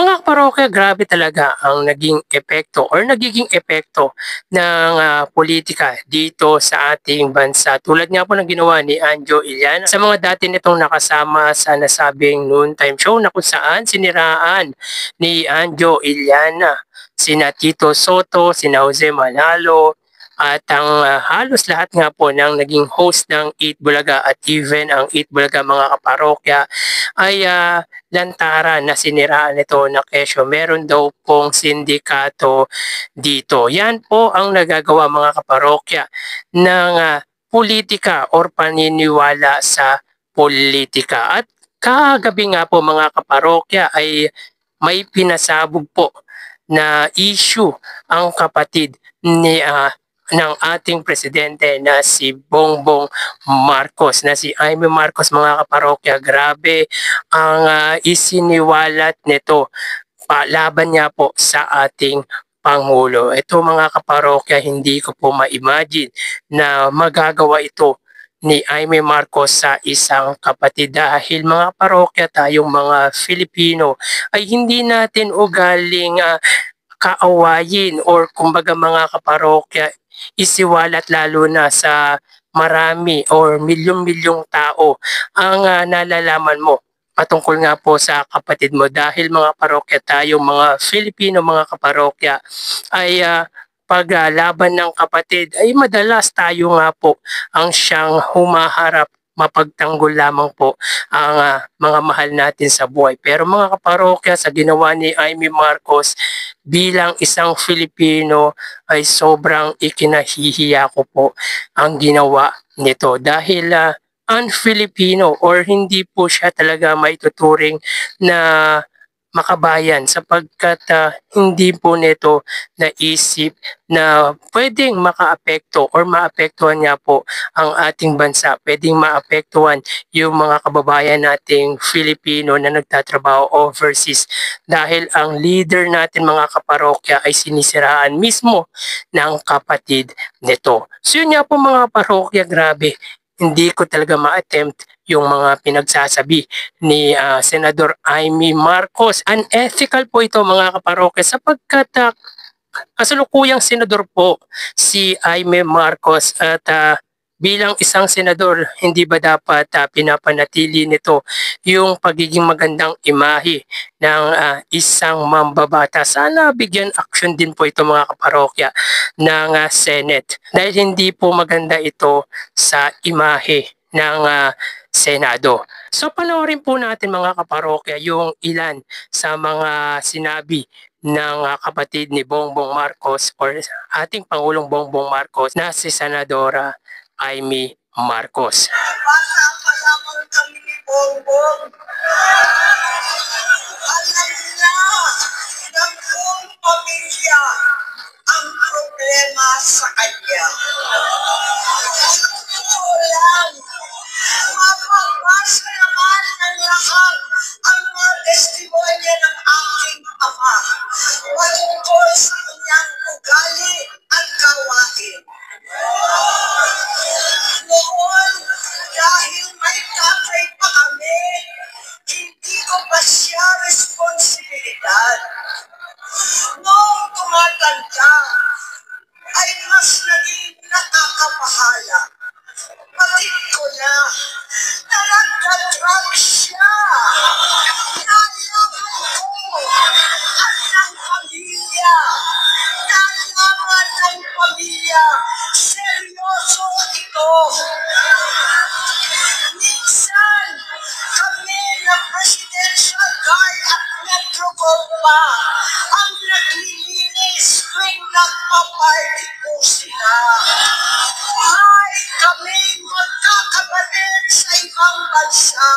Mga parokya, grabe talaga ang naging epekto or nagiging epekto ng politika dito sa ating bansa. Tulad nga po ng ginawa ni Anjo Iliana sa mga dati nitong nakasama sa nasabing noontime show na kung saan siniraan ni Anjo Iliana sina Tito Soto, sina Jose Manalo, at ang halos lahat nga po ng naging host ng Eat Bulaga at even ang Eat Bulaga mga kaparokya ay lantaran na siniraan nito na kesyo. Meron daw pong sindikato dito. Yan po ang nagagawa mga kaparokya ng politika or paniniwala sa politika. At kagabi nga po mga kaparokya ay may pinasabog po na issue ang kapatid ni ng ating presidente na si Bongbong Marcos, na si Jaime Marcos mga kaparokya. Grabe ang isiniwalat nito laban niya po sa ating Pangulo. Ito mga kaparokya, hindi ko po ma-imagine na magagawa ito ni Jaime Marcos sa isang kapatid, dahil mga parokya, tayong mga Filipino ay hindi natin ugaling kaawayin or kumbaga mga kaparokya isiwalat, lalo na sa marami or milyong-milyong tao ang nalalaman mo patungkol nga po sa kapatid mo, dahil mga parokya, tayong mga Filipino mga kaparokya ay paglaban ng kapatid ay madalas tayo nga po ang siyang humaharap, mapagtanggol lamang po ang mga mahal natin sa buhay. Pero mga kaparokya, sa ginawa ni Jaime Marcos bilang isang Filipino ay sobrang ikinahihiya ko po ang ginawa nito, dahil un-Filipino or hindi po siya talaga maituturing na makabayan, sapagkat hindi po nito naisip na pwedeng makaapekto or maapektuhan nga po ang ating bansa, pwedeng maapektuhan yung mga kababayan nating Filipino na nagtatrabaho overseas, dahil ang leader natin mga kaparokya ay sinisiraan mismo ng kapatid nito. So yun nga po mga parokya, grabe, hindi ko talaga ma-attempt yung mga pinagsasabi ni Senador Jaime Marcos. Unethical po ito mga kaparokya, sapagkat kasalukuyang senador po si Jaime Marcos, at bilang isang senador, hindi ba dapat pinapanatili nito yung pagiging magandang imahe ng isang mambabata? Sana bigyan action din po ito mga kaparokya ng Senate, dahil hindi po maganda ito sa imahe ng Senado. So panoorin po natin mga kaparokya yung ilan sa mga sinabi ng kapatid ni Bongbong Marcos or ating Pangulong Bongbong Marcos na si Senadora Jaime Marcos. Bata pa lamang kami ni Bongbong. Alam niya ng buong pamilya ang problema sa kanya. Totoo lang, mapapasa naman ng lahat ang mga testimonya ng aking ama patungkol sa kanyang ugali at gawain. Noon, dahil may tatay pa kami, hindi ko pa siya responsibilidad. Noong tumatanda, ay mas naging nakakabahala. Patid ko na nagka-drug siya. Nalaman ko at ng pamilya. Nalaman ng pamilya. Seryoso ito. Minsan, kami ng Presidential Guard at Metrocom pa ang naglilinis tuwing nagpa-party po sila. Ay, kami magkakapatid sa ibang bansa.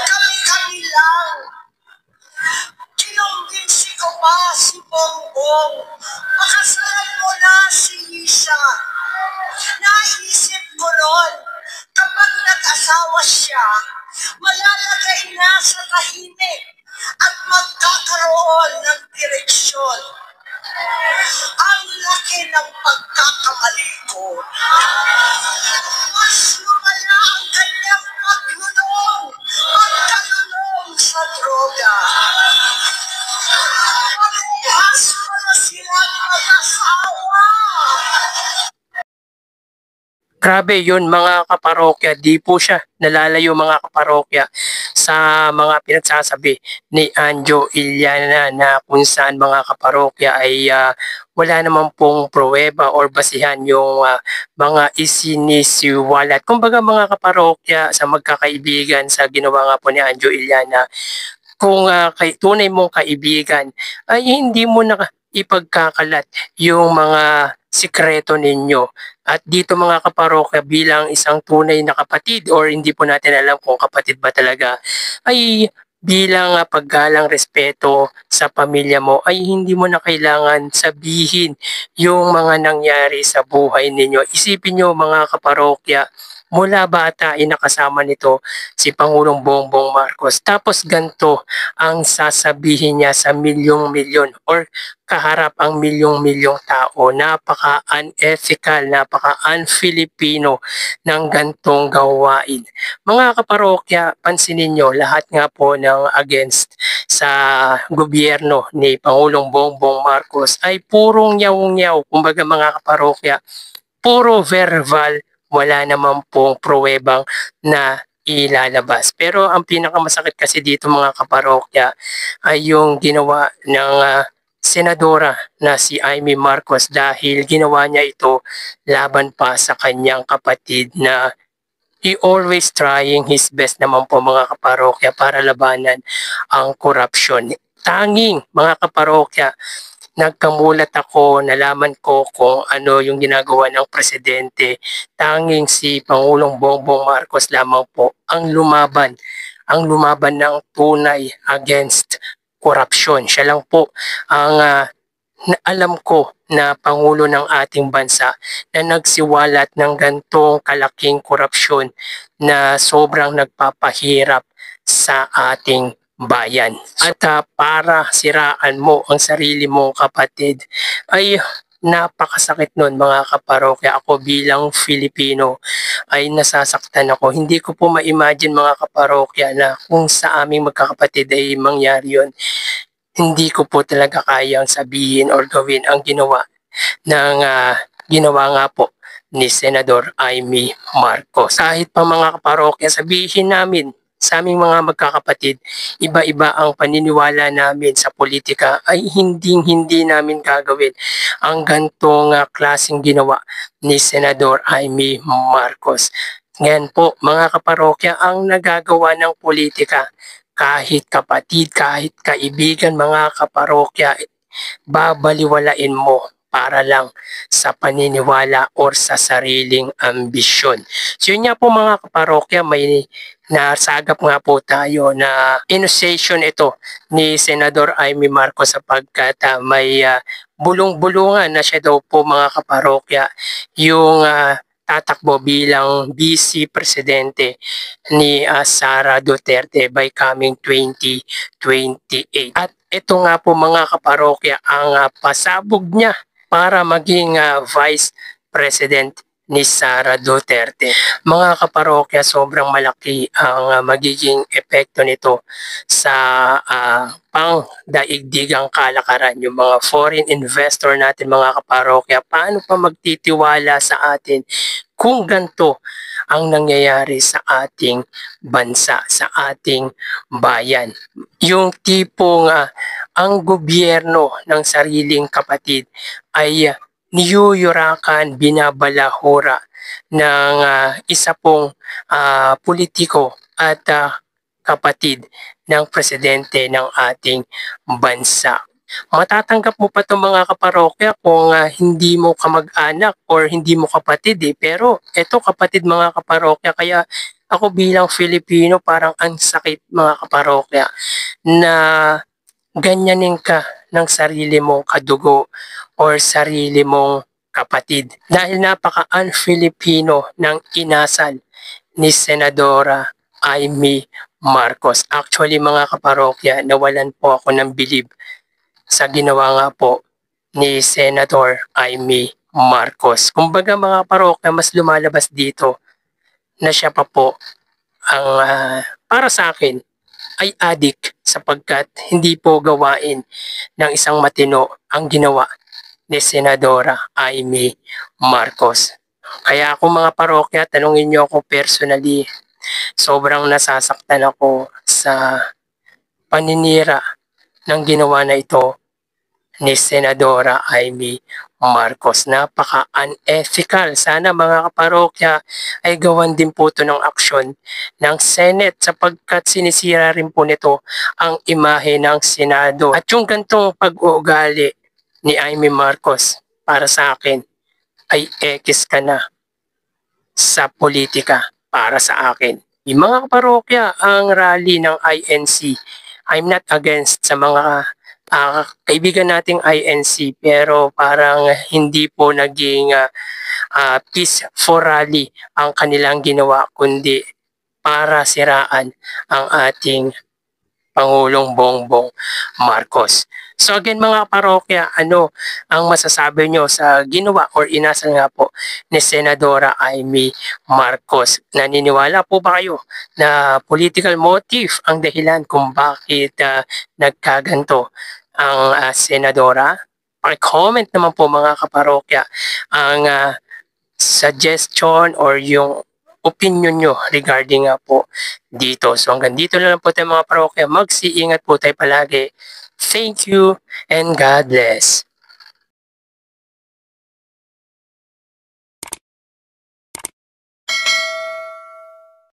Kami-kami lang. Kinumbinsi ko pa si Bongbong. Pakasalan mo na si Lisa. Naisip ko noon, kapag nag-asawa siya, malalagay na sa tahimik at magkakaroon ng direksyon. Ang laki ng pagkakamali ko. Mas lumala ang kanyang pagkalulong sa droga. Grabe yun mga kaparokya, di po siya nalalayo mga kaparokya sa mga pinagsasabi ni Anjo Iliana na kung saan mga kaparokya ay wala naman pong pruweba or basihan yung mga isinisiwalat. Kumbaga mga kaparokya sa magkakaibigan sa ginawa nga po ni Anjo Iliana, kung tunay mong kaibigan ay hindi mo na ipagkakalat yung mga sikreto ninyo. At dito mga kaparokya, bilang isang tunay na kapatid or hindi po natin alam kung kapatid ba talaga, ay bilang paggalang respeto sa pamilya mo ay hindi mo na kailangan sabihin yung mga nangyari sa buhay ninyo. Isipin nyo mga kaparokya, mula bata ay nakasama nito si Pangulong Bongbong Marcos. Tapos ganto ang sasabihin niya sa milyong-milyon or kaharap ang milyong-milyong tao. Napaka-unethical, napaka-un-Filipino ng gantong gawain. Mga kaparokya, pansinin nyo, lahat nga po ng against sa gobyerno ni Pangulong Bongbong Marcos ay purong nyaw-nyaw. Kumbaga mga kaparokya, puro verbal, wala naman pong pruwebang na ilalabas. Pero ang pinakamasakit kasi dito mga kaparokya ay yung ginawa ng senadora na si Amy Marcos dahil ginawa niya ito laban pa sa kanyang kapatid na he always trying his best naman po mga kaparokya para labanan ang korupsyon. Tanging mga kaparokya, nagkamulat ako, nalaman ko kung ano yung ginagawa ng presidente. Tanging si Pangulong Bongbong Marcos lamang po ang lumaban ng tunay against corruption. Siya lang po ang alam ko na Pangulo ng ating bansa na nagsiwalat ng gantong kalaking korupsyon na sobrang nagpapahirap sa ating bayan. At para siraan mo ang sarili mong kapatid ay napakasakit nun mga kaparokya. Ako bilang Filipino ay nasasaktan ako. Hindi ko po ma-imagine mga kaparokya na kung sa aming magkakapatid ay mangyari yun. Hindi ko po talaga kayang sabihin or gawin ang ginawa nga po ni Senador Amy Marcos. Kahit pa mga kaparokya, sabihin namin sa aming mga magkakapatid, iba-iba ang paniniwala namin sa politika, ay hindi namin gagawin ang gantong klaseng ginawa ni Senador Amy Marcos. Ngayon po mga kaparokya, ang nagagawa ng politika, kahit kapatid, kahit kaibigan mga kaparokya, babaliwalain mo para lang sa paniniwala or sa sariling ambisyon. So yun nga po mga kaparokya, may nasagap nga po tayo na initiation ito ni Senador Amy Marcos sapagkat may bulong-bulungan na siya daw po mga kaparokya yung tatakbo bilang Vice Presidente ni Sara Duterte by coming 2028. At ito nga po mga kaparokya ang pasabog niya para maging Vice President ni Sara Duterte. Mga kaparokya, sobrang malaki ang magiging epekto nito sa pangdaigdigang kalakaran. Yung mga foreign investor natin mga kaparokya, paano pa magtitiwala sa atin kung ganito ang nangyayari sa ating bansa, sa ating bayan. Yung tipong ang gobyerno ng sariling kapatid ay niyuyurakan, binabalahura ng isa pong politiko at kapatid ng presidente ng ating bansa. Matatanggap mo pa itong mga kaparokya kung hindi mo kamag-anak or hindi mo kapatid pero eto kapatid mga kaparokya, kaya ako bilang Filipino parang ang sakit mga kaparokya na ganyanin ka ng sarili mong kadugo or sarili mong kapatid. Dahil napaka-un-Filipino ng inasal ni Senadora Amy Marcos. Actually mga kaparokya, nawalan po ako ng bilib sa ginawa nga po ni Senator Amy Marcos. Kumbaga mga kaparokya, mas lumalabas dito na siya pa po ang para sa akin ay adik sapagkat hindi po gawain ng isang matino ang ginawa ni Senadora Amy Marcos. Kaya ako mga parokya, tanungin niyo ako personally, sobrang nasasaktan ako sa paninira ng ginawa na ito ni Senadora Amy Marcos. Napaka-unethical. Sana mga kaparokya ay gawan din po ito ng aksyon ng Senate sapagkat sinisira rin po nito ang imahe ng Senado. At yung gantong pag-uugali ni Amy Marcos para sa akin ay ekis ka na sa politika para sa akin. Yung mga kaparokya, ang rally ng INC, I'm not against sa mga kaibigan nating INC pero parang hindi po naging peaceful rally ang kanilang ginawa kundi para siraan ang ating Pangulong Bongbong Marcos. So again mga parokya, ano ang masasabi nyo sa ginawa or inasal nga po ni Senadora Amy Marcos? Naniniwala po ba kayo na political motive ang dahilan kung bakit nagkaganto ang Senadora? Paki-comment naman po mga kaparokya ang suggestion or yung opinion nyo regarding nga po dito. So hanggang dito na lang po tayo mga parokya. Mag-iingat po tayo palagi. Thank you and God bless.